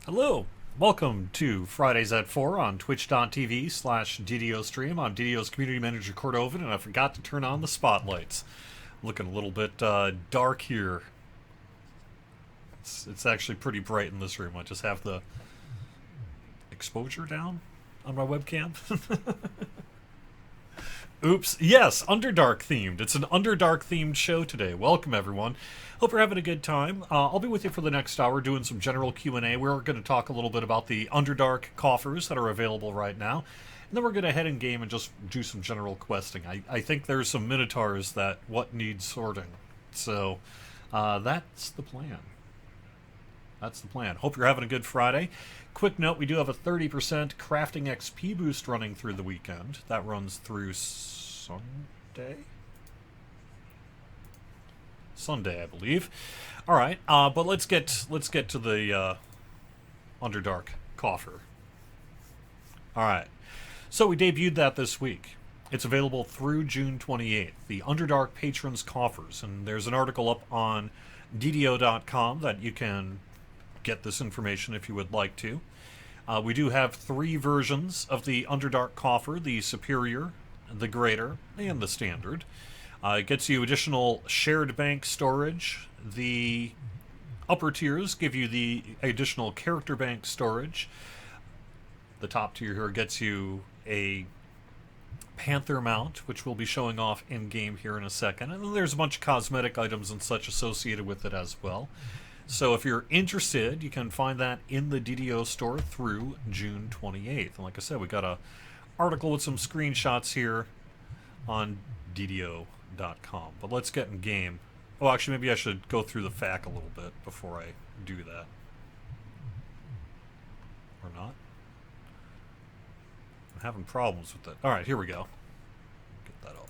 Hello, welcome to Fridays at 4 on twitch.tv/DDO stream. I'm DDO's community manager Cordovan, and I forgot to turn on the spotlights. Looking a little bit dark here. It's actually pretty bright in this room. I just have the exposure down on my webcam. Oops. Yes, Underdark themed. It's an Underdark themed show today. Welcome, everyone. Hope you're having a good time. I'll be with you for the next hour doing some general Q&A. We're going to talk a little bit about the Underdark coffers that are available right now. And then we're going to head in game and just do some general questing. I think there's some minotaurs that what needs sorting. So that's the plan. That's the plan. Hope you're having a good Friday. Quick note, we do have a 30% crafting XP boost running through the weekend. That runs through Sunday? Sunday, I believe. All right, but let's get to the Underdark coffer. All right, so we debuted that this week. It's available through June 28th. The Underdark Patrons Coffers, and there's an article up on DDO.com that you can get this information if you would like to. We do have 3 versions of the Underdark coffer: the Superior, the Greater, and the Standard. It gets you additional shared bank storage. The upper tiers give you the additional character bank storage. The top tier here gets you a Panther mount, which we'll be showing off in-game here in a second. And then there's a bunch of cosmetic items and such associated with it as well. So if you're interested, you can find that in the DDO store through June 28th. And like I said, we got a article with some screenshots here on DDO.com. But let's get in game. Oh, actually, maybe I should go through the FAQ a little bit before I do that. Or not? I'm having problems with it. Alright, here we go. Get that up.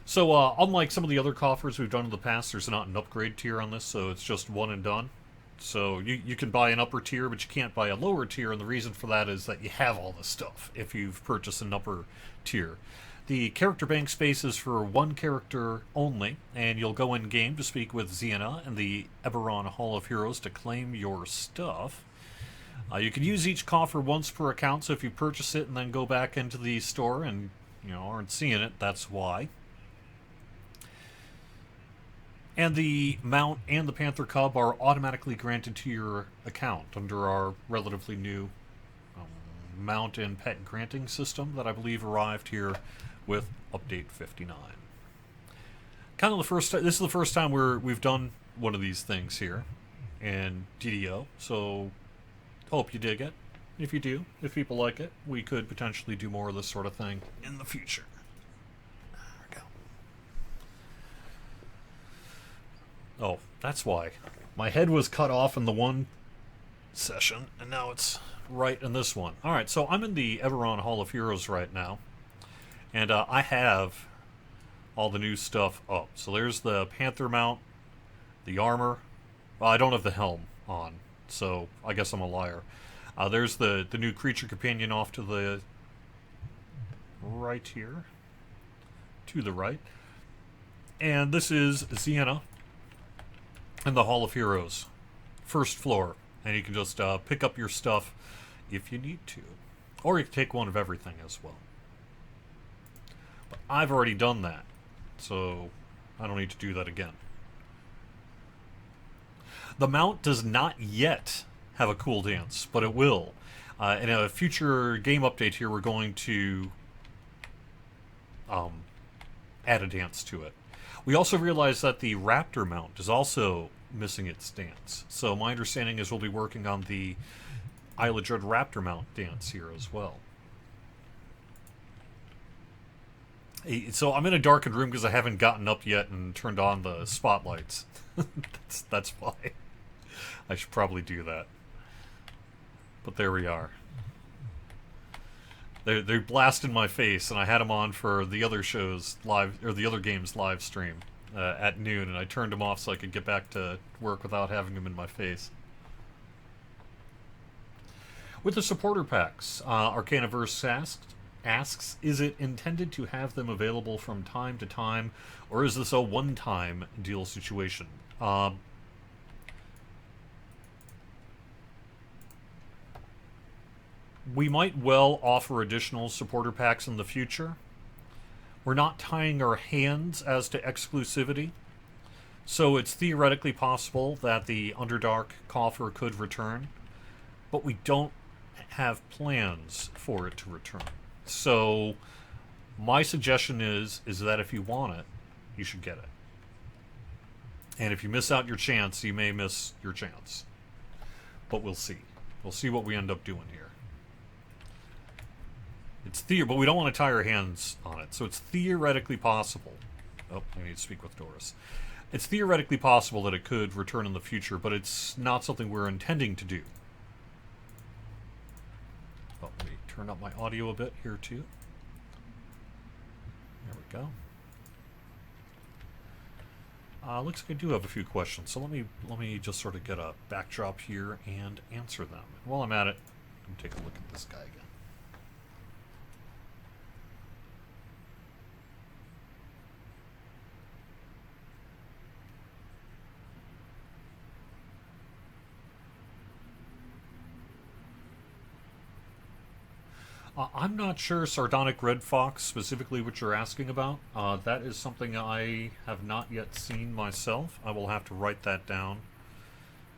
So, unlike some of the other coffers we've done in the past, there's not an upgrade tier on this, so it's just one and done. So, you can buy an upper tier, but you can't buy a lower tier, and the reason for that is that you have all the stuff if you've purchased an upper tier. The character bank space is for one character only, and you'll go in-game to speak with Xena and the Eberron Hall of Heroes to claim your stuff. You can use each coffer once per account, so if you purchase it and then go back into the store and, aren't seeing it, that's why. And the mount and the Panther Cub are automatically granted to your account under our relatively new mount and pet granting system that I believe arrived here with Update 59. Kind of the first time, this is the first time we've done one of these things here in DDO, so hope you dig it. If you do, if people like it, we could potentially do more of this sort of thing in the future. Oh, that's why. My head was cut off in the one session, and now it's right in this one. Alright, so I'm in the Eberron Hall of Heroes right now, and I have all the new stuff up. So there's the Panther mount, the armor. Well, I don't have the helm on, so I guess I'm a liar. There's the new creature companion off to the right here. To the right. And this is Xena and the Hall of Heroes, first floor, and you can just pick up your stuff if you need to, or you can take one of everything as well. But I've already done that, so I don't need to do that again. The mount does not yet have a cool dance, but it will. In a future game update here, we're going to add a dance to it. We also realized that the Raptor mount is also missing its dance. So my understanding is we'll be working on the Isle of Dread Raptor mount dance here as well. So I'm in a darkened room because I haven't gotten up yet and turned on the spotlights. That's why. I should probably do that. But there we are. They blasted my face, and I had them on for the other shows live, or the other games live stream at noon, and I turned them off so I could get back to work without having them in my face. With the supporter packs, Arcanaverse asks, is it intended to have them available from time to time, or is this a one-time deal situation? We might well offer additional supporter packs in the future. We're not tying our hands as to exclusivity, so it's theoretically possible that the Underdark coffer could return, but we don't have plans for it to return. So my suggestion is that if you want it, you should get it. And if you miss out your chance, you may miss your chance. But we'll see. We'll see what we end up doing here. It's but we don't want to tie our hands on it. So it's theoretically possible. Oh, I need to speak with Doris. It's theoretically possible that it could return in the future, but it's not something we're intending to do. Oh, let me turn up my audio a bit here too. There we go. Looks like I do have a few questions, so let me just sort of get a backdrop here and answer them. And while I'm at it, I'm take a look at this guy again. I'm not sure, Sardonic Red Fox, specifically what you're asking about. That is something I have not yet seen myself. I will have to write that down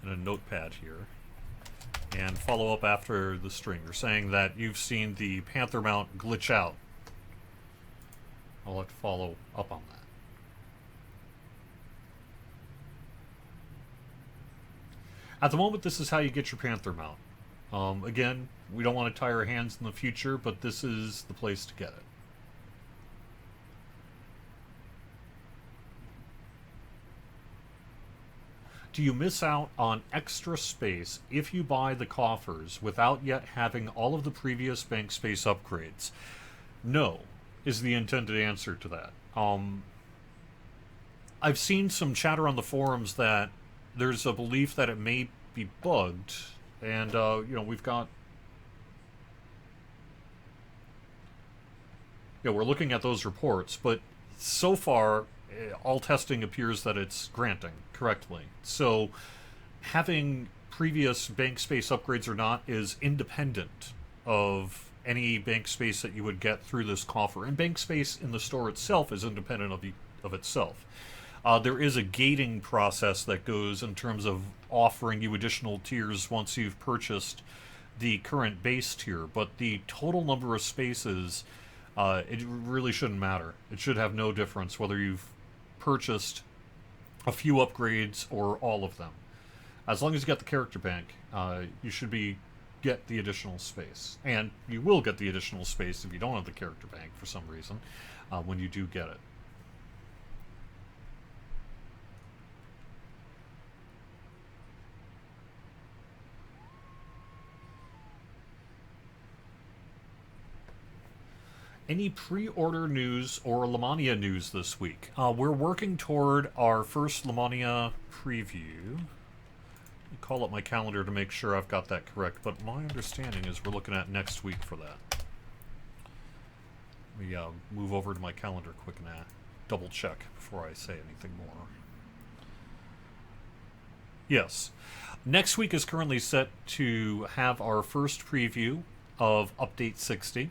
in a notepad here and follow up after the stream. You're saying that you've seen the Panther mount glitch out. I'll have to follow up on that. At the moment, this is how you get your Panther mount. Again, we don't want to tie our hands in the future, but this is the place to get it. Do you miss out on extra space if you buy the coffers without yet having all of the previous bank space upgrades? No, is the intended answer to that. I've seen some chatter on the forums that there's a belief that it may be bugged, and, we've got... Yeah, we're looking at those reports, but so far, all testing appears that it's granting correctly. So, having previous bank space upgrades or not is independent of any bank space that you would get through this coffer. And bank space in the store itself is independent of itself. There is a gating process that goes in terms of offering you additional tiers once you've purchased the current base tier, but the total number of spaces, it really shouldn't matter. It should have no difference whether you've purchased a few upgrades or all of them. As long as you get the character bank, you should get the additional space. And you will get the additional space if you don't have the character bank for some reason, when you do get it. Any pre-order news or Lamannia news this week? We're working toward our first Lamannia preview. I'll call up my calendar to make sure I've got that correct, but my understanding is we're looking at next week for that. Let me move over to my calendar quick and double check before I say anything more. Yes. Next week is currently set to have our first preview of Update 60.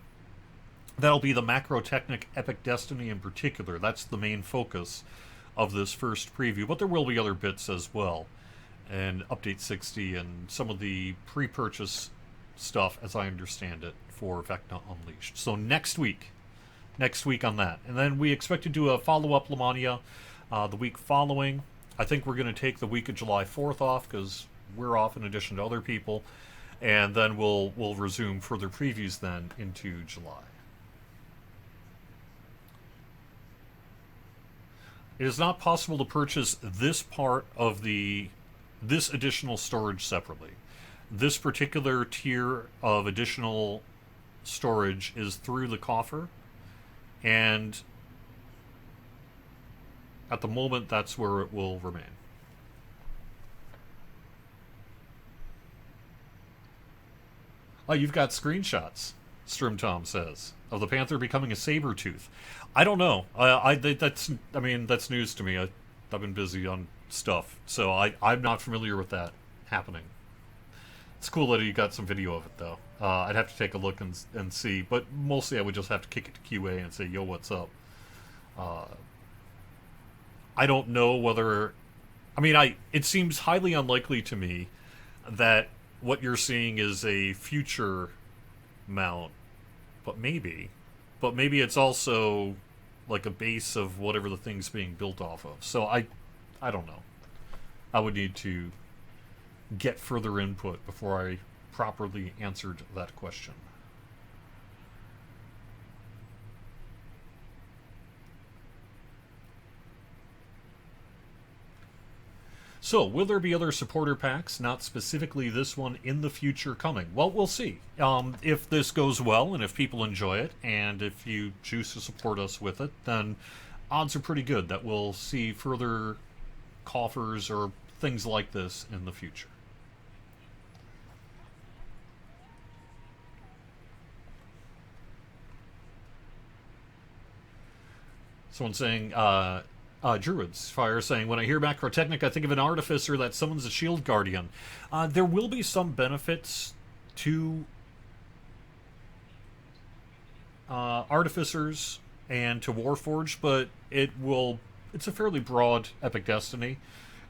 That'll be the Macrotechnic Epic Destiny in particular. That's the main focus of this first preview, but there will be other bits as well. And Update 60 and some of the pre-purchase stuff, as I understand it, for Vecna Unleashed. So next week on that. And then we expect to do a follow-up Lamannia the week following. I think we're going to take the week of July 4th off, because we're off in addition to other people. And then we'll resume further previews then into July. It is not possible to purchase this part of this additional storage separately. This particular tier of additional storage is through the coffer, and at the moment that's where it will remain. Oh, you've got screenshots, Strimtom says, of the Panther becoming a saber-tooth. I don't know. That's news to me. I've been busy on stuff, so I'm not familiar with that happening. It's cool that you got some video of it, though. I'd have to take a look and see, but mostly I would just have to kick it to QA and say, "Yo, what's up?" Uh, I don't know whether. I mean, it seems highly unlikely to me that what you're seeing is a future mount, but maybe. But maybe it's also like a base of whatever the thing's being built off of. So I don't know. I would need to get further input before I properly answered that question. So, will there be other supporter packs, not specifically this one, in the future coming? Well, we'll see. If this goes well, and if people enjoy it, and if you choose to support us with it, then odds are pretty good that we'll see further coffers or things like this in the future. Someone saying, Druids Fire saying, when I hear Macrotechnic, I think of an artificer that summons a shield guardian. There will be some benefits to artificers and to Warforged, but it's a fairly broad epic destiny,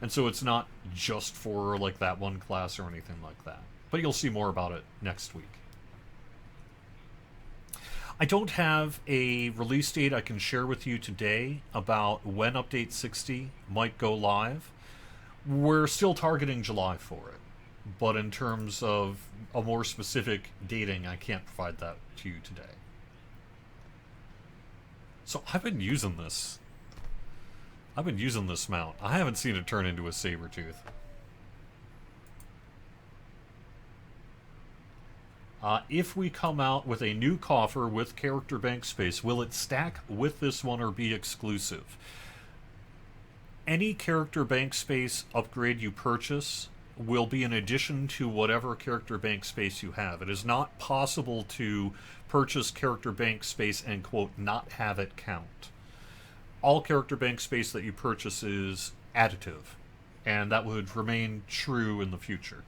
and so it's not just for like that one class or anything like that. But you'll see more about it next week. I don't have a release date I can share with you today about when Update 60 might go live. We're still targeting July for it, but in terms of a more specific dating, I can't provide that to you today. So I've been using this. I've been using this mount. I haven't seen it turn into a saber tooth. If we come out with a new coffer with character bank space, will it stack with this one or be exclusive? Any character bank space upgrade you purchase will be in addition to whatever character bank space you have. It is not possible to purchase character bank space and, quote, not have it count. All character bank space that you purchase is additive, and that would remain true in the future.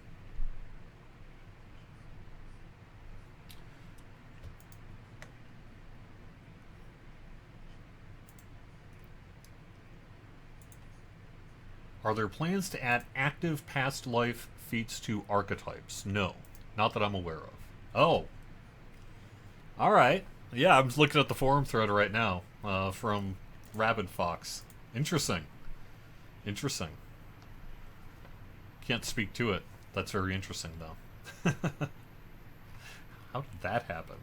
Are there plans to add active past life feats to archetypes? No. Not that I'm aware of. Oh. Alright. Yeah, I'm looking at the forum thread right now from Rabid Fox. Interesting. Interesting. Can't speak to it. That's very interesting, though. How did that happen?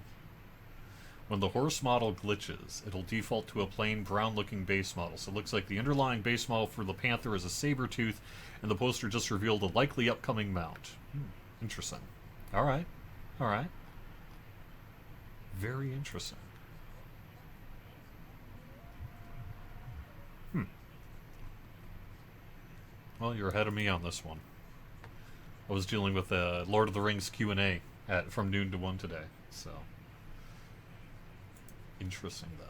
When the horse model glitches, it'll default to a plain brown-looking base model. So it looks like the underlying base model for the Panther is a saber tooth, and the poster just revealed a likely upcoming mount. Interesting. Alright. Alright. Very interesting. Well, you're ahead of me on this one. I was dealing with a Lord of the Rings Q&A from noon to 1 today, so... Interesting, though.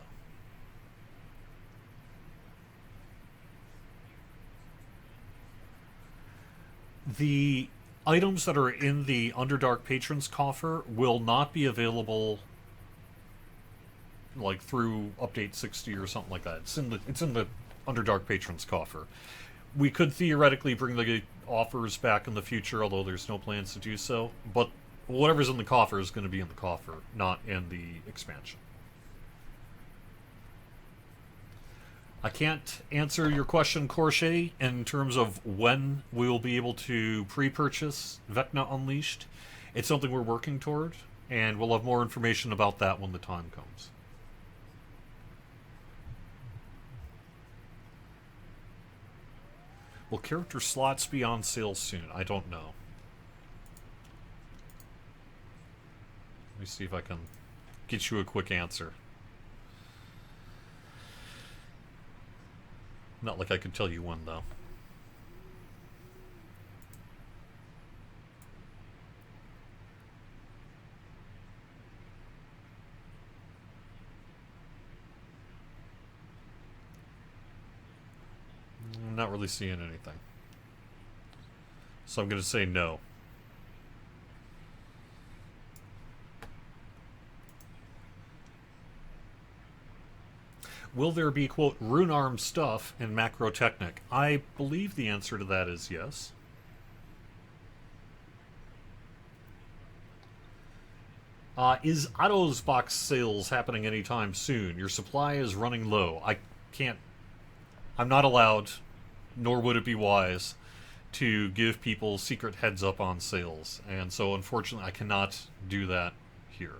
The items that are in the Underdark Patrons coffer will not be available like through Update 60 or something like that. It's in the Underdark Patrons coffer. We could theoretically bring the offers back in the future, although there's no plans to do so. But whatever's in the coffer is going to be in the coffer, not in the expansion. I can't answer your question, Corche, in terms of when we will be able to pre-purchase Vecna Unleashed. It's something we're working toward, and we'll have more information about that when the time comes. Will character slots be on sale soon? I don't know. Let me see if I can get you a quick answer. Not like I could tell you when, though. I'm not really seeing anything. So I'm going to say no. Will there be, quote, rune arm stuff in Macrotechnic? I believe the answer to that is yes. Is Otto's box sales happening anytime soon? Your supply is running low. I can't. I'm not allowed, nor would it be wise, to give people secret heads up on sales. And so, unfortunately, I cannot do that here.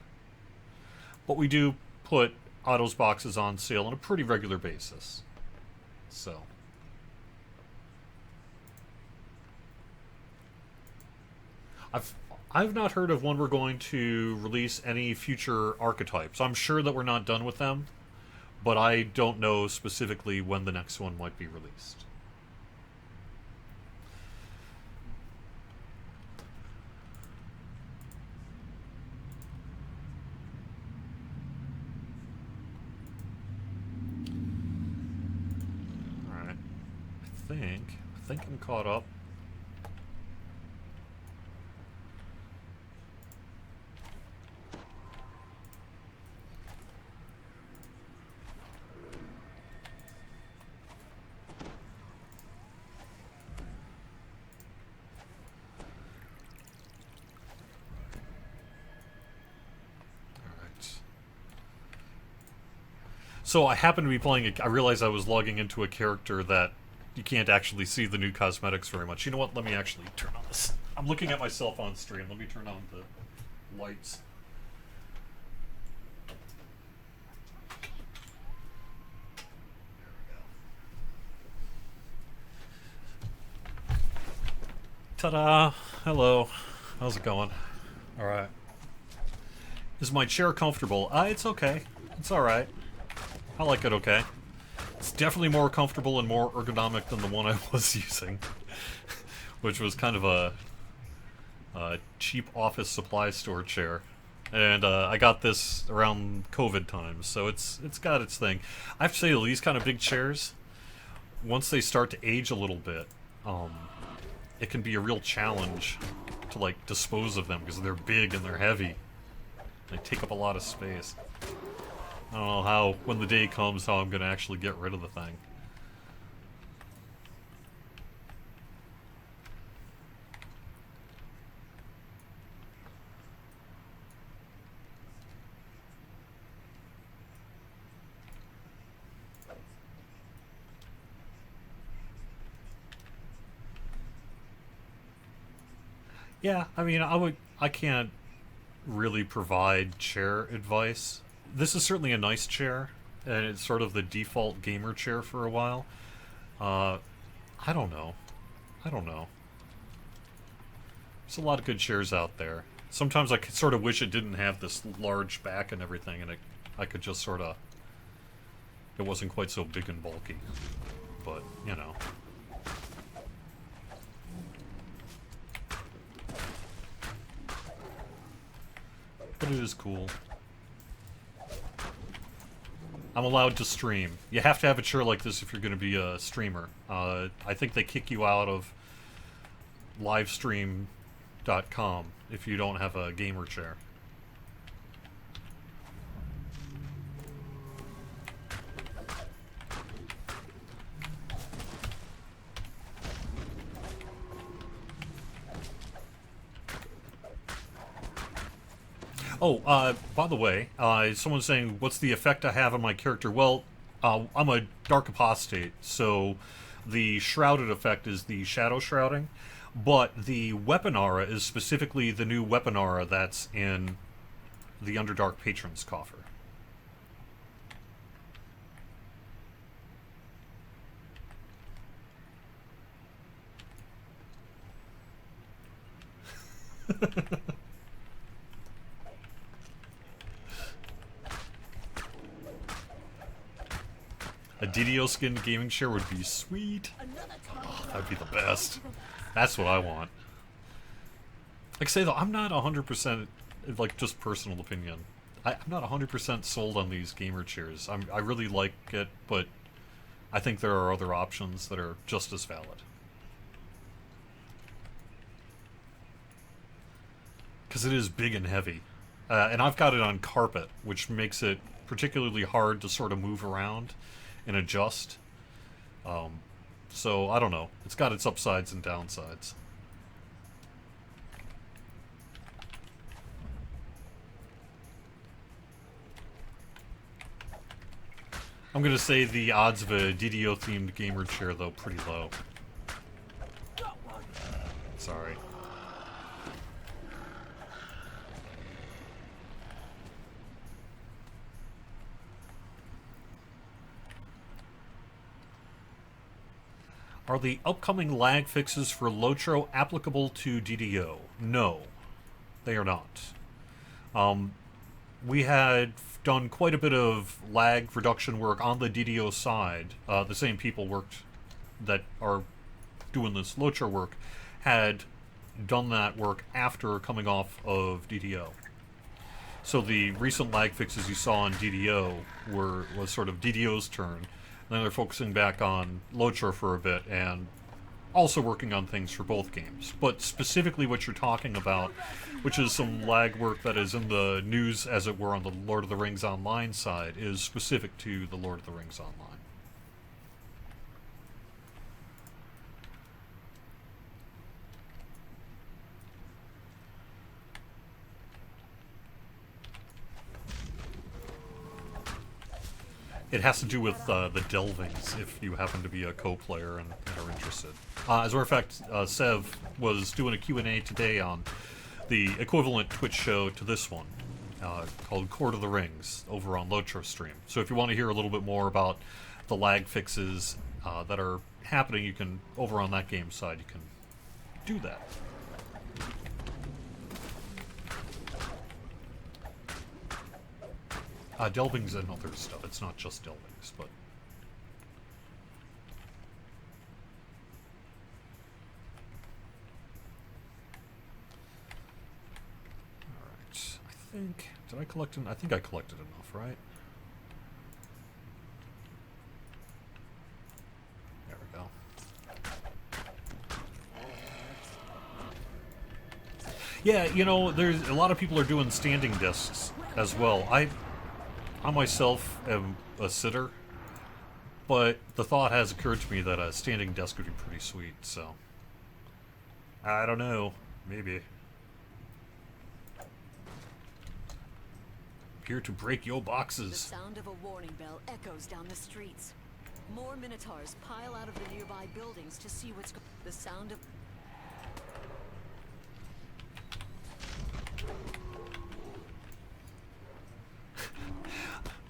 But we do put Otto's boxes on sale on a pretty regular basis. So. I've not heard of when we're going to release any future archetypes. I'm sure that we're not done with them, but I don't know specifically when the next one might be released. Alright. I think I'm caught up. So I happen to be playing. I realized I was logging into a character that you can't actually see the new cosmetics very much. You know what? Let me actually turn on this. I'm looking at myself on stream. Let me turn on the lights. Ta-da! Hello. How's it going? All right. Is my chair comfortable? It's okay. It's all right. I like it okay. It's definitely more comfortable and more ergonomic than the one I was using, which was kind of a cheap office supply store chair. And I got this around COVID times, so it's got its thing. I have to say, these kind of big chairs, once they start to age a little bit, it can be a real challenge to like dispose of them because they're big and they're heavy. They take up a lot of space. I don't know how, when the day comes, how I'm going to actually get rid of the thing. Yeah, I mean, I can't really provide chair advice. This is certainly a nice chair, and it's sort of the default gamer chair for a while. I don't know. There's a lot of good chairs out there. Sometimes I sort of wish it didn't have this large back and everything, and I could just sort of... It wasn't quite so big and bulky. But, you know. But it is cool. I'm allowed to stream. You have to have a chair like this if you're going to be a streamer. I think they kick you out of livestream.com if you don't have a gamer chair. Oh, by the way, someone's saying, what's the effect I have on my character? Well, I'm a Dark Apostate, so the Shrouded effect is the Shadow Shrouding, but the Weapon Aura is specifically the new Weapon Aura that's in the Underdark Patron's Coffer. A DDO skinned gaming chair would be sweet. Oh, that'd be the best. That's what I want. Like I say though, I'm not 100%, like just personal opinion, I'm not 100% sold on these gamer chairs. I really like it, but I think there are other options that are just as valid. Because it is big and heavy. And I've got it on carpet, which makes it particularly hard to sort of move around and adjust. So, I don't know. It's got its upsides and downsides. I'm gonna say the odds of a DDO-themed gamer chair, though, pretty low. Sorry. Are the upcoming lag fixes for Lotro applicable to DDO? No, they are not. We had done quite a bit of lag reduction work on the DDO side. The same people that are doing this Lotro work had done that work after coming off of DDO. So the recent lag fixes you saw on DDO was sort of DDO's turn. Then they're focusing back on Lotro for a bit and also working on things for both games. But specifically what you're talking about, which is some lag work that is in the news, as it were, on the Lord of the Rings Online side, is specific to the Lord of the Rings Online. It has to do with the delvings, if you happen to be a co-player and are interested. As a matter of fact, Sev was doing a Q&A today on the equivalent Twitch show to this one, called Court of the Rings, over on Lotro stream. So if you want to hear a little bit more about the lag fixes that are happening, you can, over on that game side, you can do that. Delving's and other stuff. It's not just delvings, but... Alright. I think... Did I collect I think I collected enough, right? There we go. Yeah, you know, there's a lot of people are doing standing discs as well. I myself am a sitter, but the thought has occurred to me that a standing desk would be pretty sweet, so... I don't know. Maybe. Here to break your boxes. The sound of a warning bell echoes down the streets. More Minotaurs pile out of the nearby buildings to see what's going on. The sound of...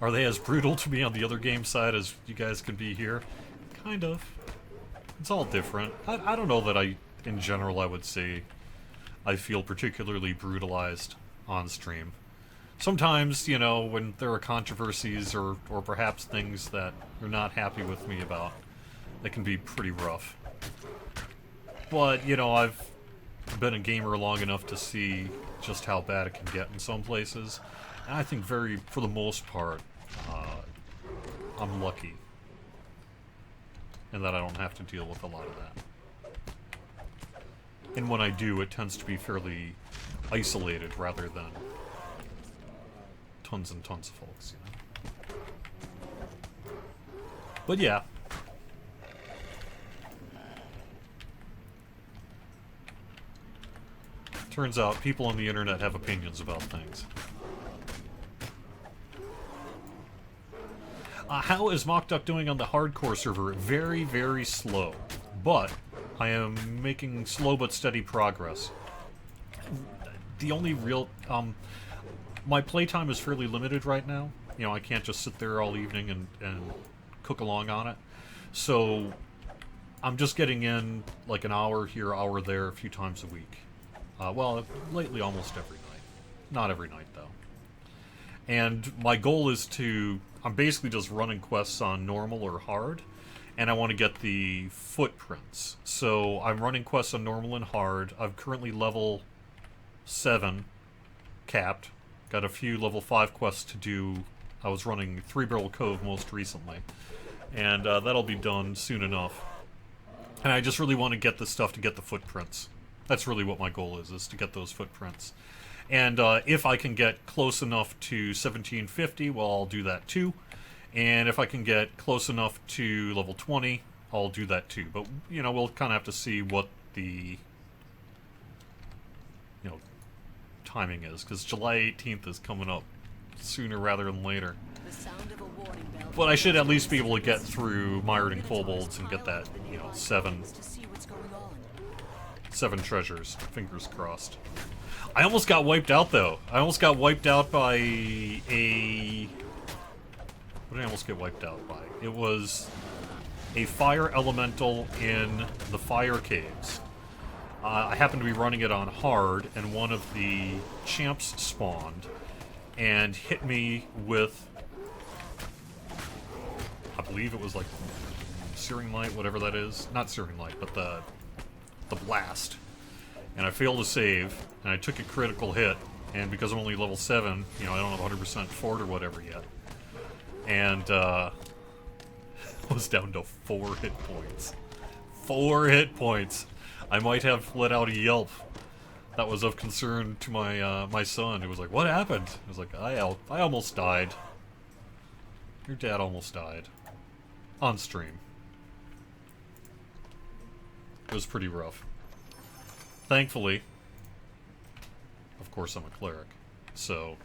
Are they as brutal to me on the other game side as you guys can be here? Kind of. It's all different. I don't know that in general, I would say I feel particularly brutalized on stream. Sometimes, you know, when there are controversies or perhaps things that you're not happy with me about, they can be pretty rough. But, you know, I've been a gamer long enough to see just how bad it can get in some places. And I think for the most part, I'm lucky in that I don't have to deal with a lot of that. And when I do, it tends to be fairly isolated rather than tons and tons of folks, you know? But yeah. Turns out people on the internet have opinions about things. How is Mockduck doing on the hardcore server? Very, very slow. But I am making slow but steady progress. The only real... my playtime is fairly limited right now. You know, I can't just sit there all evening and cook along on it. So I'm just getting in like an hour here, hour there, a few times a week. Well, lately almost every night. Not every night, though. And my goal is to... I'm basically just running quests on normal or hard, and I want to get the footprints. So I'm running quests on normal and hard. I'm currently level 7 capped. Got a few level 5 quests to do. I was running Three Barrel Cove most recently, and that'll be done soon enough. And I just really want to get the stuff to get the footprints. That's really what my goal is to get those footprints. And if I can get close enough to 1750, well, I'll do that too. And if I can get close enough to level 20, I'll do that too. But, you know, we'll kind of have to see what the, you know, timing is. Because July 18th is coming up sooner rather than later. The sound of a warning bell. But I should at least be able to get through Mired and Kobolds and get that, you know, seven To see what's going on. treasures. Fingers crossed. I almost got wiped out, though. I almost got wiped out by a... What did I almost get wiped out by? It was a fire elemental in the fire caves. I happened to be running it on hard, and one of the champs spawned and hit me with... I believe it was like Searing Light, whatever that is. Not Searing Light, but the blast. And I failed to save, and I took a critical hit, and because I'm only level 7, you know, I don't have 100% fort or whatever yet. And, I was down to 4 hit points. 4 hit points! I might have let out a yelp that was of concern to my, my son, who was like, "What happened?" I was like, I almost died. Your dad almost died. On stream. It was pretty rough. Thankfully, of course I'm a cleric, so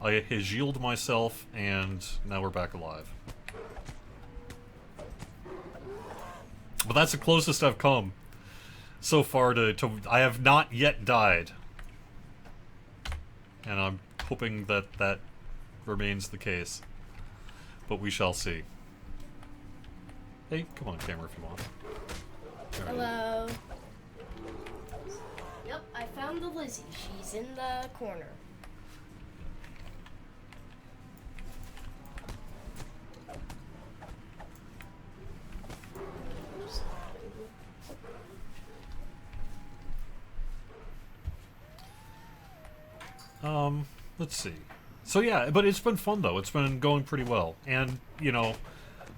I healed myself, and now we're back alive. But that's the closest I've come so far to I have not yet died. And I'm hoping that that remains the case. But we shall see. Hey, come on camera if you want. Hello. Yep, I found the Lizzie. She's in the corner. Let's see. So yeah, but it's been fun though. It's been going pretty well. And, you know,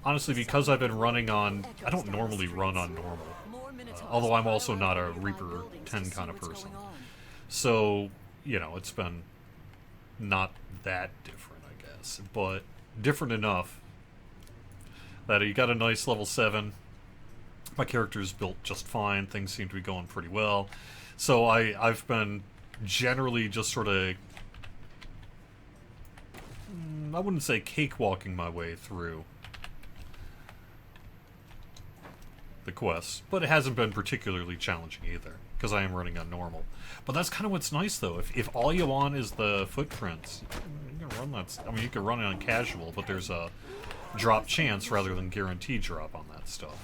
honestly, because I've been running on... I don't normally run on normal. Although I'm also not a Reaper 10 kind of person. So, you know, it's been not that different, I guess. But different enough that you got a nice level 7. My character's built just fine. Things seem to be going pretty well. So I've been generally just sort of... I wouldn't say cakewalking my way through the quests, but it hasn't been particularly challenging either, because I am running on normal. But that's kind of what's nice, though. If all you want is the footprints, you can run that. I mean, you can run it on casual, but there's a drop chance rather than guaranteed drop on that stuff.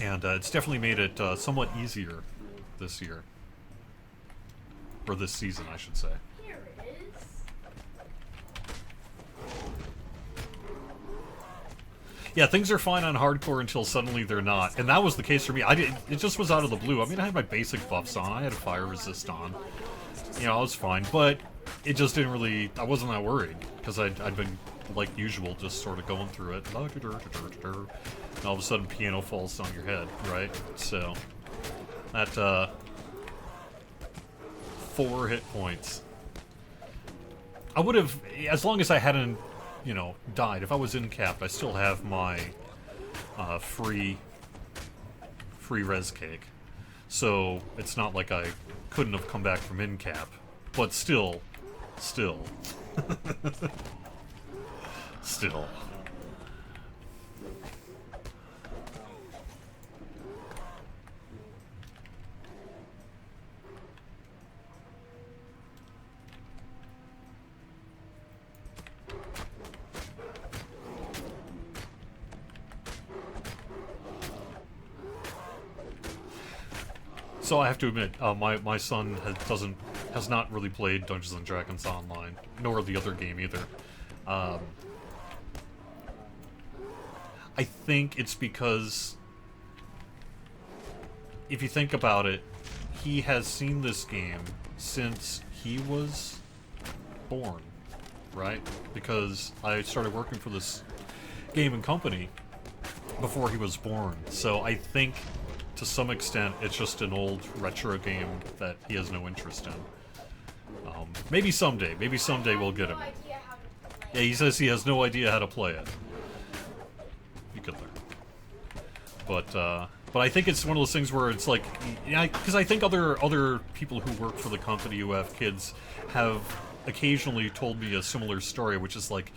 And it's definitely made it somewhat easier this year. Or this season, I should say. Here it is. Yeah, things are fine on hardcore until suddenly they're not, and that was the case for me. It just was out of the blue. I mean, I had my basic buffs on, I had a fire resist on, you know, I was fine, but it just didn't really. I wasn't that worried because I'd been like usual, just sort of going through it, and all of a sudden, piano falls on your head, right? So that 4 hit points. I would have, as long as I hadn't, you know, died. If I was in capped, I still have my free res cake. So it's not like I couldn't have come back from in cap. But still. Still. So I have to admit, my son has not really played Dungeons and Dragons Online, nor the other game either. I think it's because, if you think about it, he has seen this game since he was born, right? Because I started working for this gaming company before he was born. So I think, to some extent, it's just an old retro game that he has no interest in. Maybe someday we'll get him. Yeah, he says he has no idea how to play it. You could learn. But I think it's one of those things where it's like, yeah, because I think other people who work for the company who have kids have occasionally told me a similar story, which is like,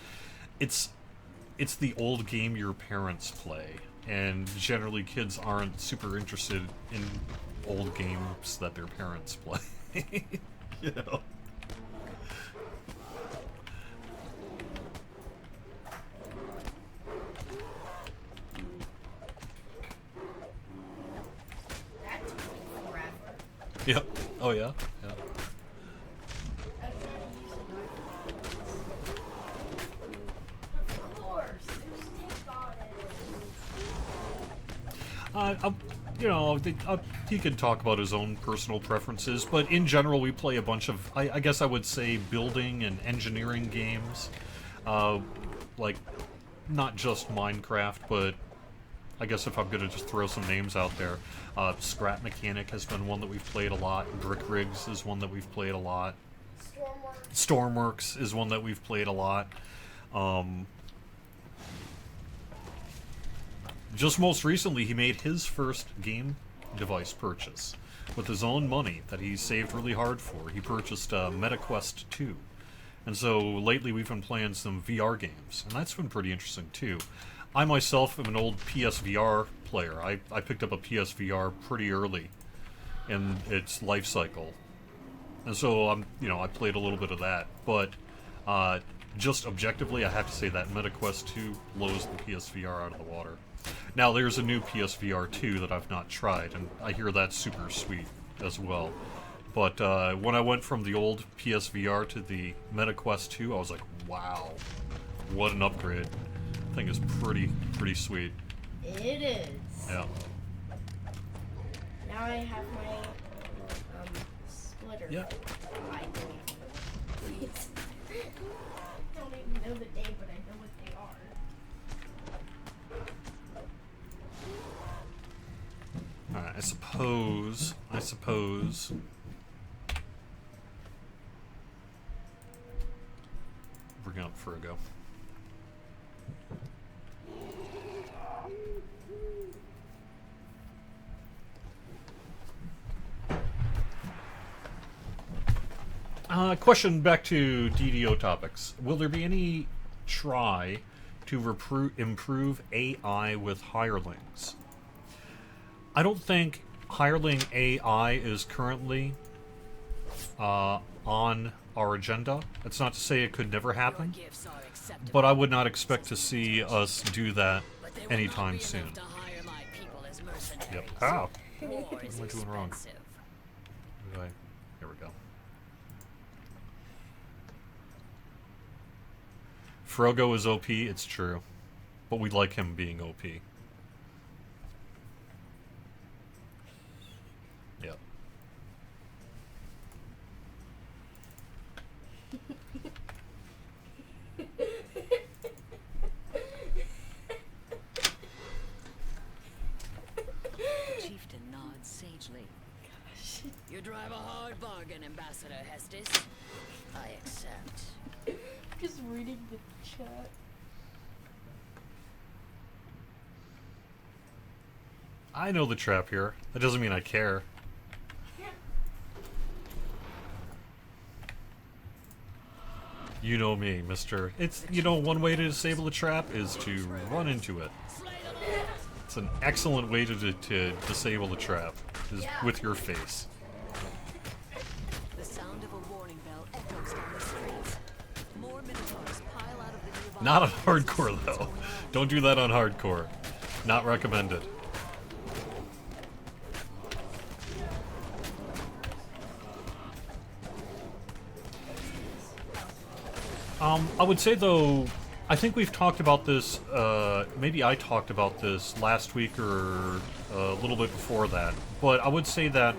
it's the old game your parents play, and generally kids aren't super interested in old games that their parents play. You know. Yep. Oh yeah. Yeah. You know, he can talk about his own personal preferences, but in general, we play a bunch of, I guess I would say, building and engineering games. Like, not just Minecraft, but I guess if I'm going to just throw some names out there, Scrap Mechanic has been one that we've played a lot. Brick Rigs is one that we've played a lot. Stormworks is one that we've played a lot. Just most recently, he made his first game device purchase with his own money that he saved really hard for. He purchased MetaQuest 2. And so lately we've been playing some VR games, and that's been pretty interesting too. I myself am an old PSVR player. I picked up a PSVR pretty early in its life cycle. And so I played a little bit of that, but just objectively I have to say that MetaQuest 2 blows the PSVR out of the water. Now there's a new PSVR 2 that I've not tried, and I hear that's super sweet as well. But when I went from the old PSVR to the MetaQuest 2, I was like, wow, what an upgrade. The thing is pretty sweet. It is. Yeah. Now I have my splitter. Yeah. I don't even know the name, but I know what they are. Alright, I suppose we're going for a go. Question back to DDO topics. Will there be any try to improve AI with hirelings? I don't think hireling AI is currently on our agenda. That's not to say it could never happen, but I would not expect to see us do that anytime soon. Yep. Ow! What am I doing wrong? Here we go. Frogo is OP, it's true. But we like him being OP. Yep. Chieftain nods sagely. Gosh. You drive a hard bargain, Ambassador Hestis. I accept. Just reading the chat. I know the trap here. That doesn't mean I care. You know me, mister. It's, one way to disable the trap is to run into it. It's an excellent way to disable the trap, is with your face. The sound of a warning bell echoes down the streets. More minotaurs pile out of the nearby Not on hardcore, though. Don't do that on hardcore. Not recommended. I would say, though, I think we've talked about this, maybe I talked about this last week or a little bit before that, but I would say that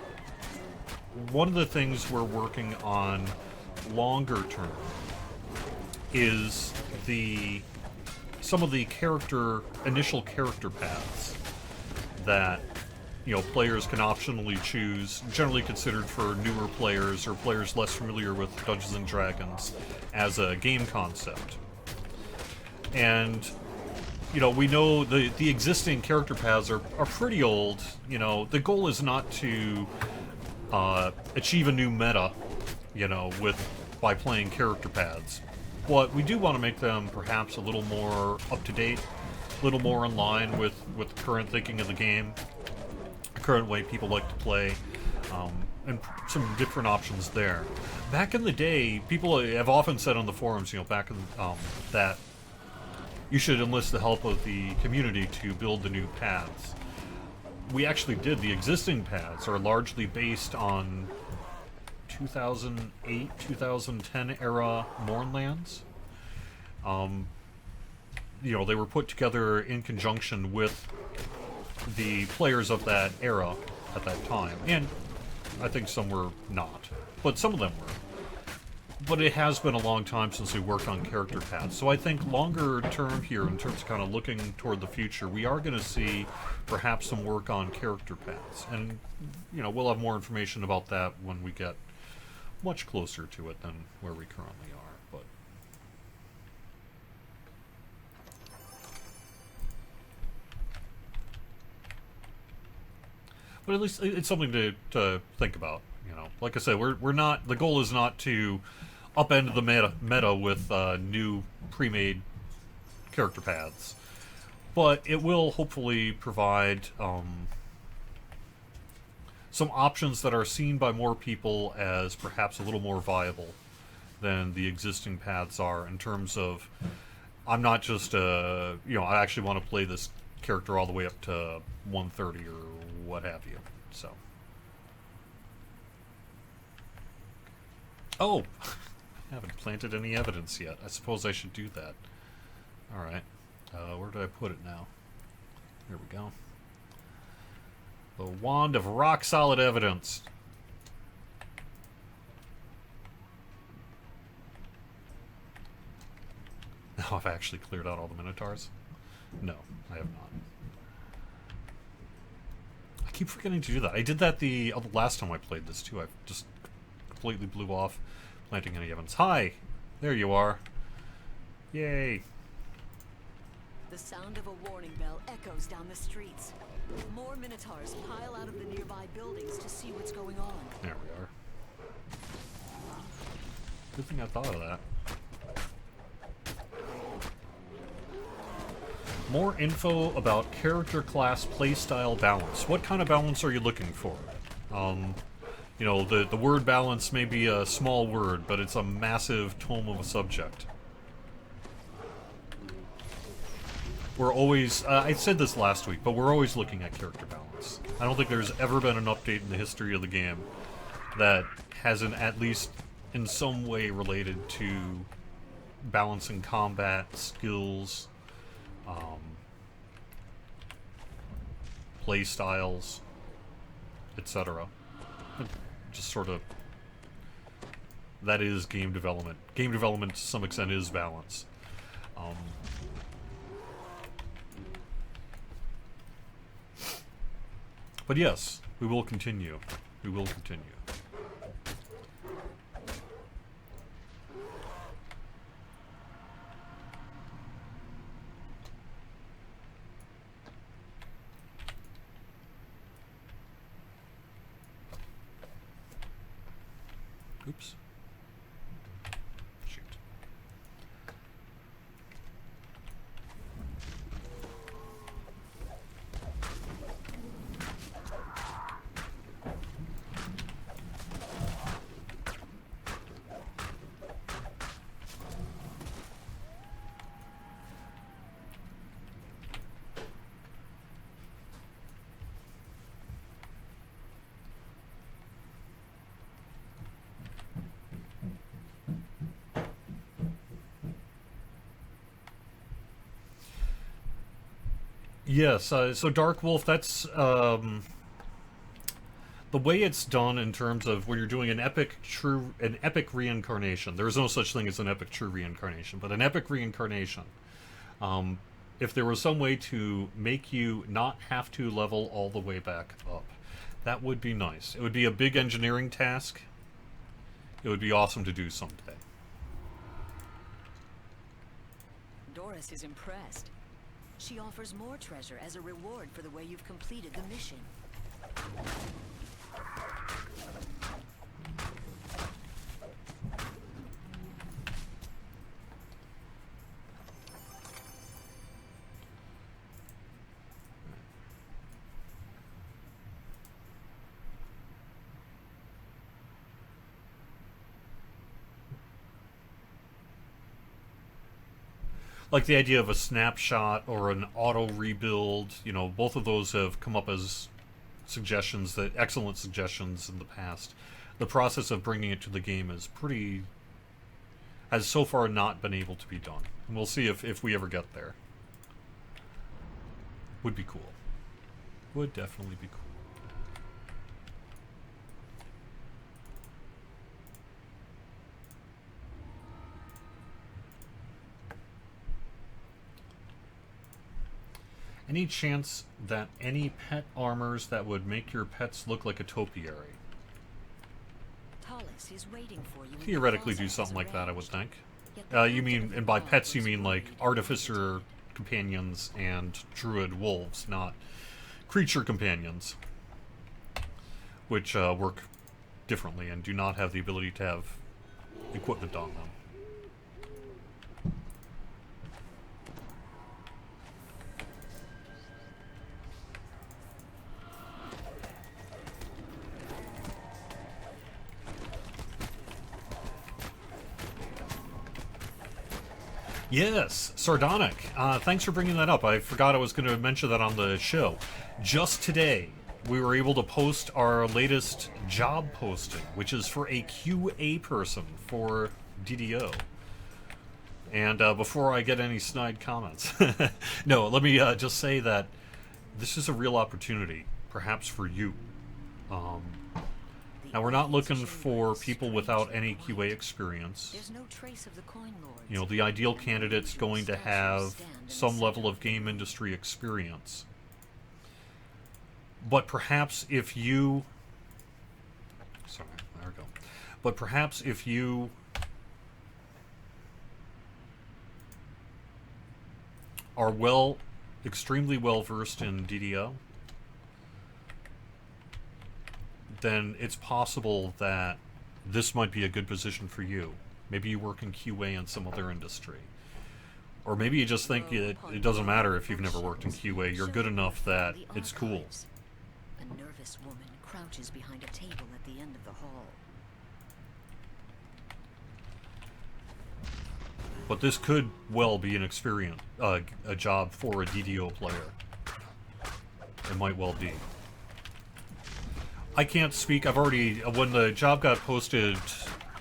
one of the things we're working on longer term is some of the initial character paths that players can optionally choose, generally considered for newer players or players less familiar with Dungeons and Dragons as a game concept. And we know the existing character paths are pretty old. The goal is not to achieve a new meta, by playing character paths. But we do want to make them perhaps a little more up-to-date, a little more in line with the current thinking of the game, the current way people like to play, and some different options there. Back in the day, people have often said on the forums, back in that you should enlist the help of the community to build the new paths. We actually did. The existing paths are largely based on 2008, 2010 era Mournlands. They were put together in conjunction with the players of that era at that time. And I think some were not, but some of them were. But it has been a long time since we worked on character paths. So I think longer term here, in terms of kind of looking toward the future, we are going to see perhaps some work on character paths. And, we'll have more information about that when we get much closer to it than where we currently are. But at least it's something to think about. Like I said, we're not. The goal is not to upend the meta with new pre-made character paths, but it will hopefully provide some options that are seen by more people as perhaps a little more viable than the existing paths are, in terms of, I'm not just I actually want to play this character all the way up to 130 or what have you. So, oh, I haven't planted any evidence yet. I suppose I should do that. Alright. Where did I put it now? There we go. The wand of rock-solid evidence. Oh, I've actually cleared out all the Minotaurs? No, I have not. I keep forgetting to do that. I did that the last time I played this, too. I just completely blew off planting any evidence. Hi! There you are. Yay! The sound of a warning bell echoes down the streets. More Minotaurs pile out of the nearby buildings to see what's going on. There we are. Good thing I thought of that. More info about character class playstyle balance. What kind of balance are you looking for? The word balance may be a small word, but it's a massive tome of a subject. We're always, I said this last week, but we're always looking at character balance. I don't think there's ever been an update in the history of the game that hasn't at least in some way related to balancing combat, skills, play styles, etc. Just sort of, that is game development. Game development to some extent is balance. But yes, we will continue. We will continue. Oops. Shoot. Yes, so Dark Wolf, that's the way it's done in terms of when you're doing an epic reincarnation. There is no such thing as an epic true reincarnation, but an epic reincarnation. if there was some way to make you not have to level all the way back up. That would be nice. It would be a big engineering task. It would be awesome to do someday. Doris is impressed. She offers more treasure as a reward for the way you've completed the mission. Like the idea of a snapshot or an auto rebuild, you know, both of those have come up as suggestions, that excellent suggestions in the past. The process of bringing it to the game has so far not been able to be done. And we'll see if we ever get there. Would be cool. Would definitely be cool. Any chance that any pet armors that would make your pets look like a topiary? Tallis is waiting for you. Theoretically do something like that, I would think. You mean, and by pets you mean like artificer companions and druid wolves, not creature companions, which work differently and do not have the ability to have equipment on them. Yes, Sardonic. Thanks for bringing that up. I forgot I was going to mention that on the show. Just today, we were able to post our latest job posting, which is for a QA person for DDO. And before I get any snide comments, no, let me just say that this is a real opportunity, perhaps for you. Now, we're not looking for people without any QA experience. There's no trace of the coin lords. You know, the ideal candidate's going to have some level of game industry experience. But perhaps if you... Sorry, there we go. But perhaps if you... are extremely well versed in DDO, then it's possible that this might be a good position for you. Maybe you work in QA in some other industry. Or maybe you just think it doesn't matter if you've never worked in QA. You're good enough that it's cool. A nervous woman crouches behind a table at the end of the hall. But this could well be an experience, a job for a DDO player. It might well be. I can't speak. I've already, when the job got posted,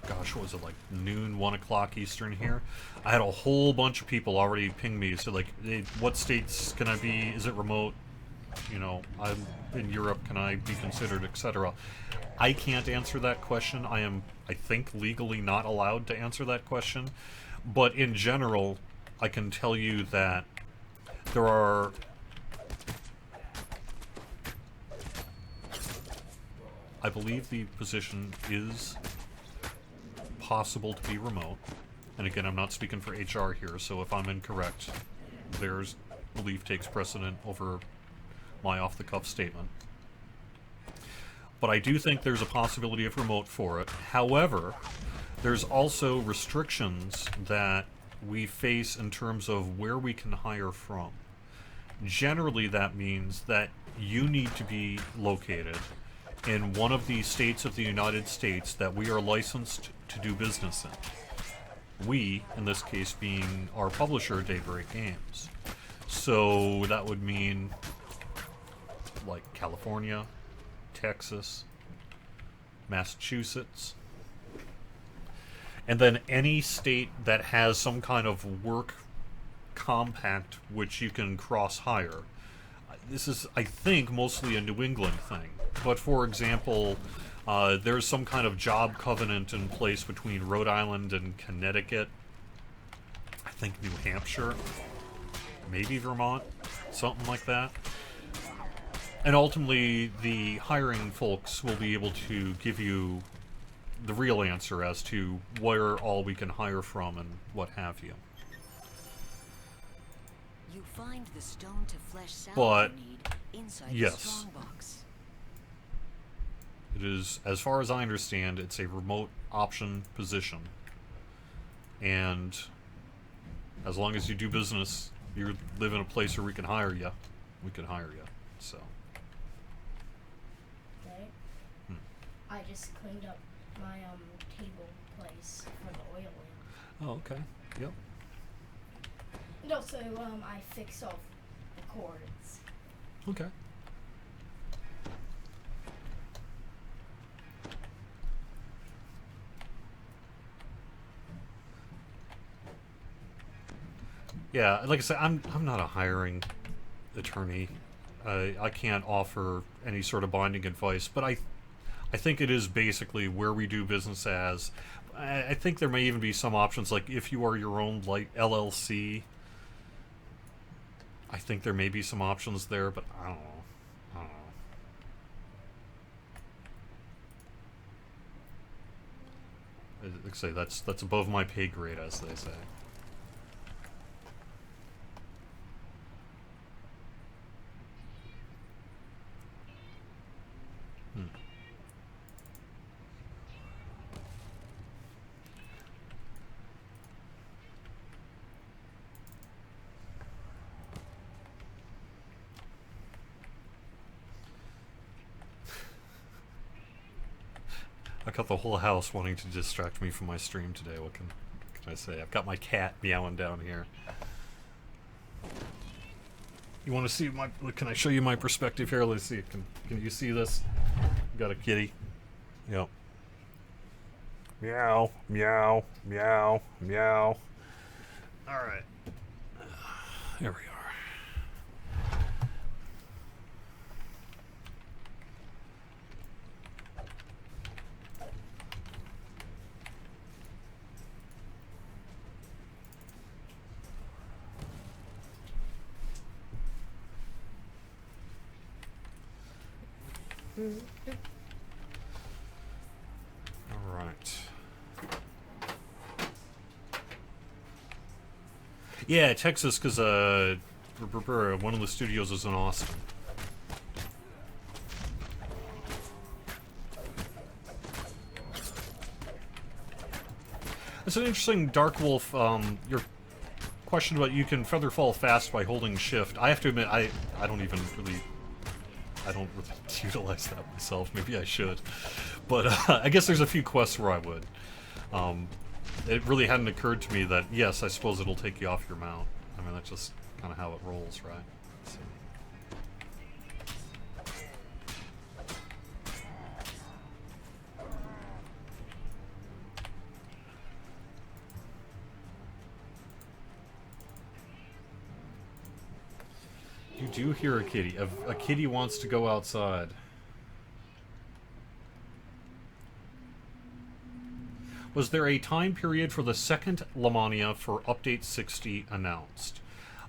gosh, what was it, like noon, 1 o'clock Eastern here? I had a whole bunch of people already ping me, so like, hey, what states can I be? Is it remote? You know, I'm in Europe, can I be considered, etc. I can't answer that question. I think, legally not allowed to answer that question. But in general, I can tell you that there are... I believe the position is possible to be remote. And again, I'm not speaking for HR here, so if I'm incorrect, theirs belief takes precedent over my off-the-cuff statement. But I do think there's a possibility of remote for it. However, there's also restrictions that we face in terms of where we can hire from. Generally, that means that you need to be located in one of the states of the United States that we are licensed to do business in. We, in this case, being our publisher, Daybreak Games. So that would mean like California, Texas, Massachusetts, and then any state that has some kind of work compact which you can cross-hire. This is, I think, mostly a New England thing. But for example, there's some kind of job covenant in place between Rhode Island and Connecticut. I think New Hampshire. maybe Vermont, something like that. And ultimately, the hiring folks will be able to give you the real answer as to where all we can hire from and what have you. You find the stone to flesh salve But, you need inside yes. the strongbox. It is, as far as I understand, it's a remote option position. And as long as you do business, you live in a place where we can hire you, we can hire you. So, Okay. I just cleaned up my table place for the oil lamp. oh, okay. Yep. And also I fixed off the cords. Okay. Yeah, like I said, I'm not a hiring attorney. I can't offer any sort of binding advice, but I think it is basically where we do business as. I think there may even be some options, like if you are your own like LLC. I think there may be some options there, but I don't know. Like I say, that's above my pay grade, as they say. I got the whole house wanting to distract me from my stream today. What can I say? I've got my cat meowing down here. You want to see my? Can I show you my perspective here? Let's see. Can you see this? Got a kitty. Yep. Meow, meow, meow, meow. All right. There we are. All right. Yeah, Texas, because one of the studios is in Austin. It's an interesting Dark Wolf. Your question about you can feather fall fast by holding shift. I have to admit, I don't really utilize that myself. Maybe I should, but I guess there's a few quests where I would. It really hadn't occurred to me that yes, I suppose it'll take you off your mount. I mean, that's just kind of how it rolls, right? So. You do hear a kitty. A kitty wants to go outside. Was there a time period for the second Lamannia for Update 60 announced?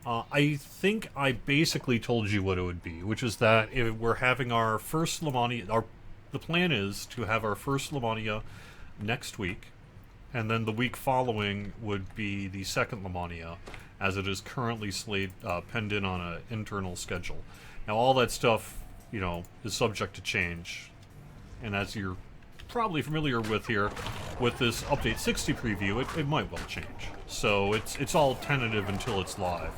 I think I basically told you what it would be, which is that if we're having our first Lamannia... the plan is to have our first Lamannia next week, and then the week following would be the second Lamannia, as it is currently penned in on an internal schedule. Now, all that stuff, is subject to change, and as you're probably familiar with here, with this Update 60 preview, it might well change. So it's all tentative until it's live.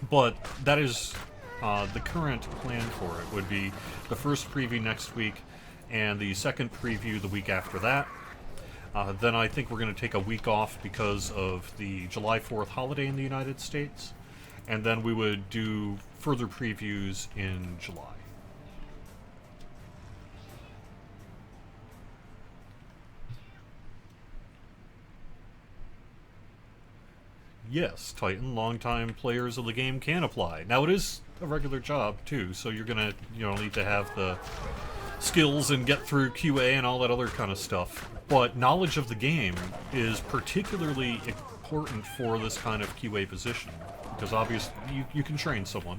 But that is the current plan for it. Would be the first preview next week, and the second preview the week after that. Then I think we're going to take a week off because of the July 4th holiday in the United States. And then we would do further previews in July. Yes, Titan, longtime players of the game can apply. Now, it is a regular job, too, so you're going to, need to have the skills and get through QA and all that other kind of stuff. But knowledge of the game is particularly important for this kind of QA position, because obviously you can train someone,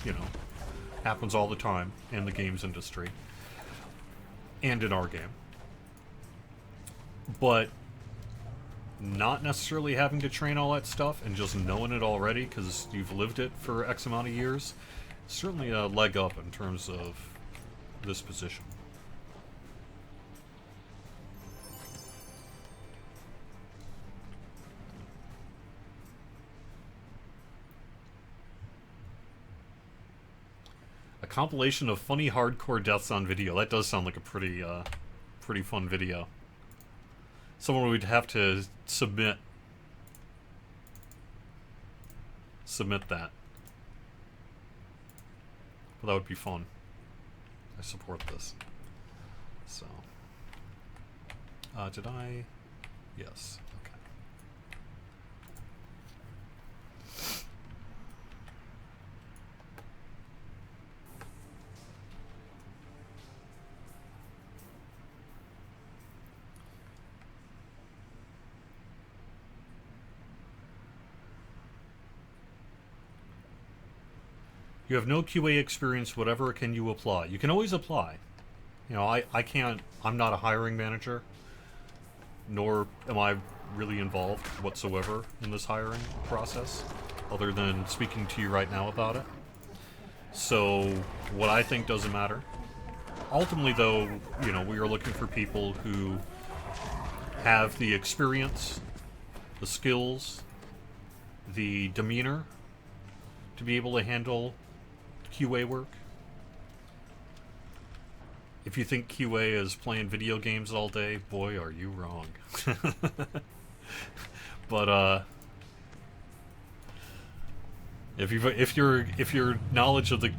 you know, happens all the time in the games industry and in our game, but not necessarily having to train all that stuff and just knowing it already because you've lived it for X amount of years, certainly a leg up in terms of this position. A compilation of funny hardcore deaths on video. That does sound like a pretty fun video. Someone would have to submit that. But that would be fun. I support this. So, did I? Yes. Okay. You have no QA experience, whatever can you apply? You can always apply. You know, I can't, I'm not a hiring manager, nor am I really involved whatsoever in this hiring process, other than speaking to you right now about it. So, what I think doesn't matter. Ultimately, though, you know, we are looking for people who have the experience, the skills, the demeanor to be able to handle QA work. If you think QA is playing video games all day, boy, are you wrong. But if your knowledge of the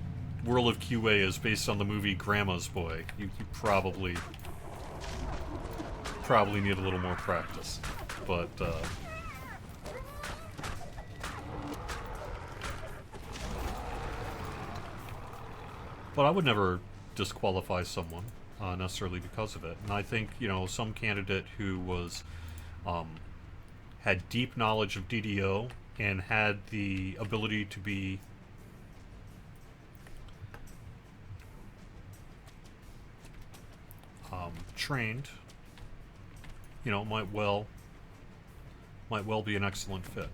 world of QA is based on the movie Grandma's Boy, you probably need a little more practice. But I would never disqualify someone necessarily because of it. And I think, you know, some candidate who was had deep knowledge of DDO and had the ability to be trained, you know, might well be an excellent fit.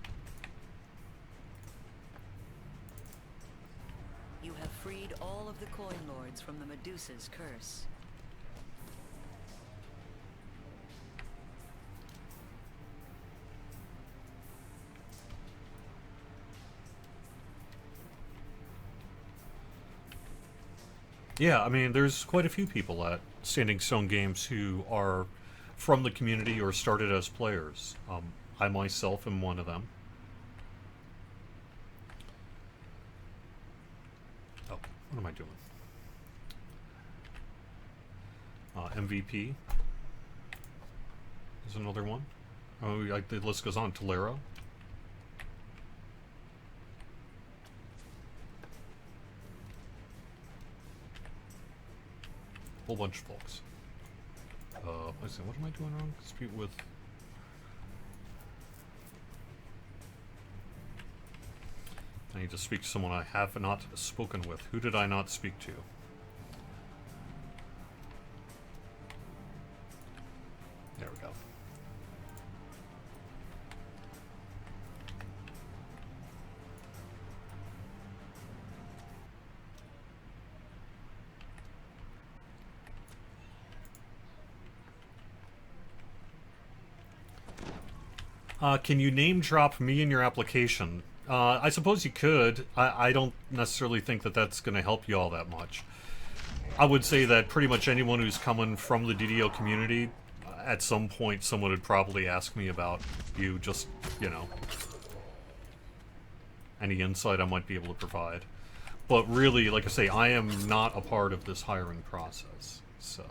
You have freed all of the coin lords from the Medusa's curse. Yeah, I mean, there's quite a few people at Standing Stone Games who are from the community or started as players. I myself am one of them. Oh, what am I doing? MVP is another one. Oh, the list goes on. Tolero. Whole bunch of folks. Let's see, what am I doing wrong? Speak with... I need to speak to someone I have not spoken with. Who did I not speak to? There we go. Can you name drop me in your application? I suppose you could. I don't necessarily think that that's going to help you all that much. I would say that pretty much anyone who's coming from the DDO community, at some point someone would probably ask me about you, just, you know, any insight I might be able to provide. But really, like I say, I am not a part of this hiring process, so...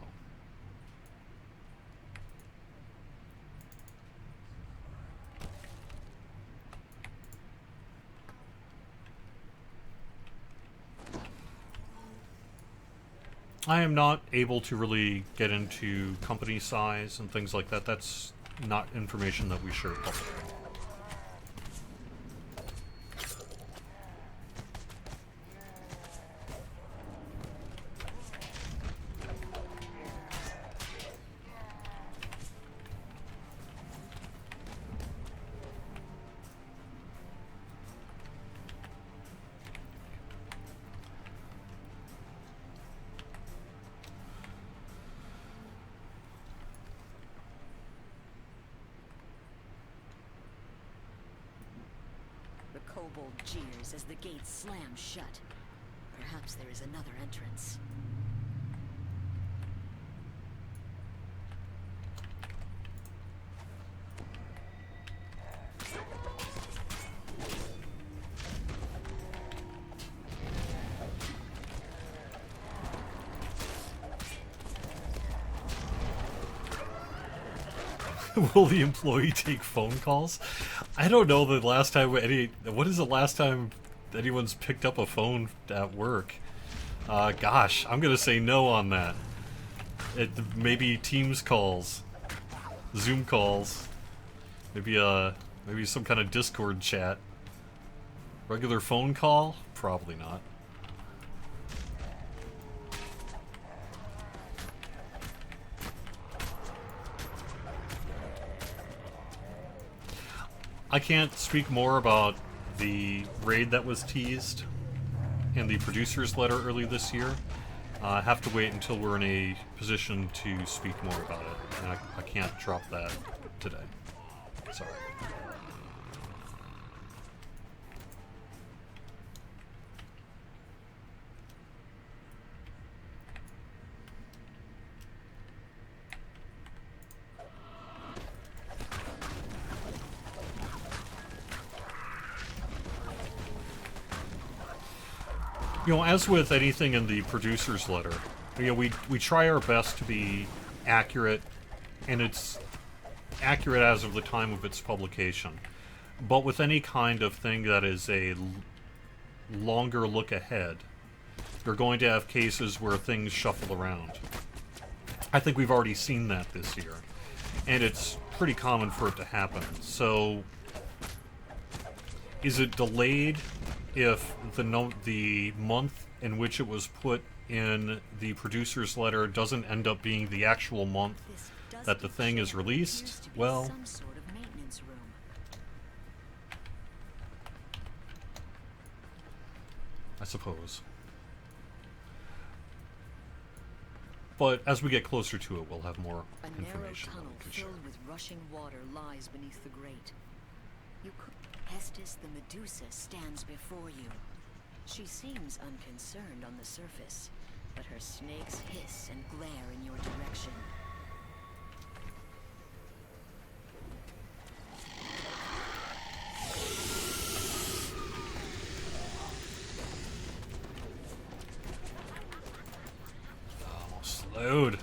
I am not able to really get into company size and things like that. That's not information that we share publicly. kobold jeers as the gate slams shut. Perhaps there is another entrance. Will the employee take phone calls? I don't know the last time what is the last time anyone's picked up a phone at work? Gosh, I'm gonna say no on that. Maybe Teams calls, Zoom calls, maybe some kind of Discord chat. Regular phone call? Probably not. I can't speak more about the raid that was teased in the producer's letter early this year. I have to wait until we're in a position to speak more about it, and I can't drop that today. Sorry. You know, as with anything in the producer's letter, you know, we try our best to be accurate, and it's accurate as of the time of its publication. But with any kind of thing that is a longer look ahead, you're going to have cases where things shuffle around. I think we've already seen that this year, and it's pretty common for it to happen. So, is it delayed if the month in which it was put in the producer's letter doesn't end up being the actual month that the thing is released? Well, Some sort of maintenance room. I suppose. But as we get closer to it, we'll have more A narrow information that tunnel we can share. filled with rushing water lies beneath the grate. You could... Hestis the Medusa stands before you. She seems unconcerned on the surface, but her snakes hiss and glare in your direction. Almost load.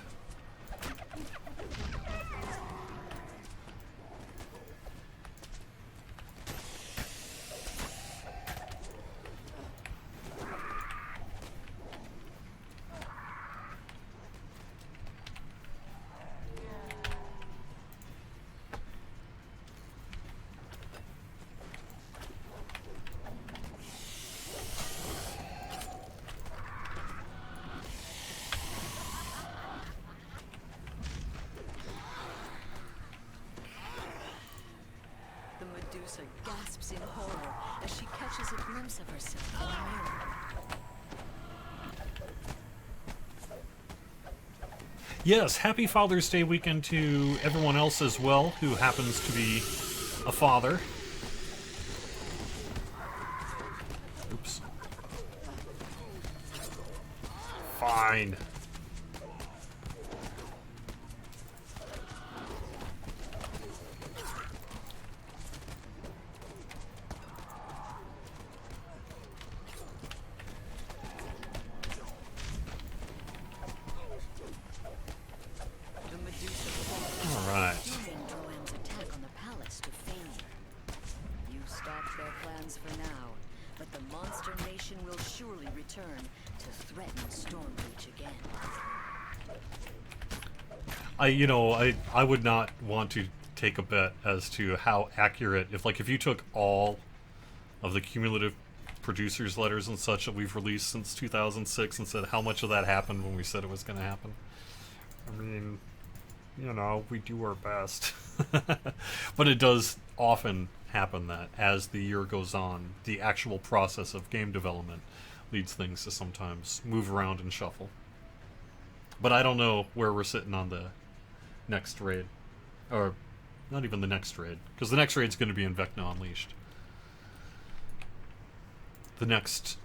The Medusa gasps in horror as she catches a glimpse of herself in a mirror. Yes, happy Father's Day weekend to everyone else as well who happens to be a father. Oops. Fine. The Medusa falls, All right. dooming Droan's attack on the palace to failure. You stopped their plans for now, but the monster nation will surely return to threaten Stormbreach again. I would not want to take a bet as to how accurate, if you took all of the cumulative producers' letters and such that we've released since 2006 and said how much of that happened when we said it was going to happen. I mean, we do our best. But it does often happen that as the year goes on, the actual process of game development leads things to sometimes move around and shuffle. But I don't know where we're sitting on the next raid. Or, not even the next raid. Because the next raid's going to be in Vecna Unleashed. the next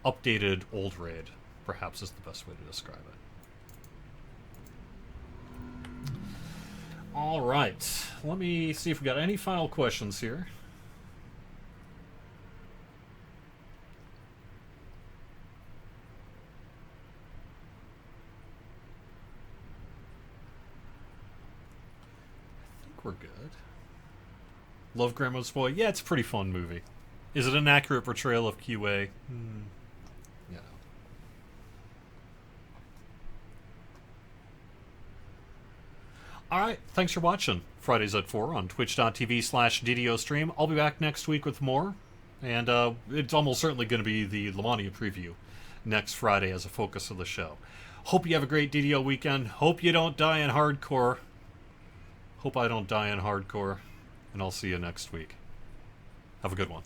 updated old raid, perhaps is the best way to describe it. All right, let me see if we got any final questions here. I think we're good. Love Grandma's Boy? Yeah, it's a pretty fun movie. Is it an accurate portrayal of QA? You know. Alright, thanks for watching. Fridays at 4 on twitch.tv/DDO stream. I'll be back next week with more. And it's almost certainly going to be the Lamannia preview next Friday as a focus of the show. Hope you have a great DDO weekend. Hope you don't die in hardcore. Hope I don't die in hardcore. And I'll see you next week. Have a good one.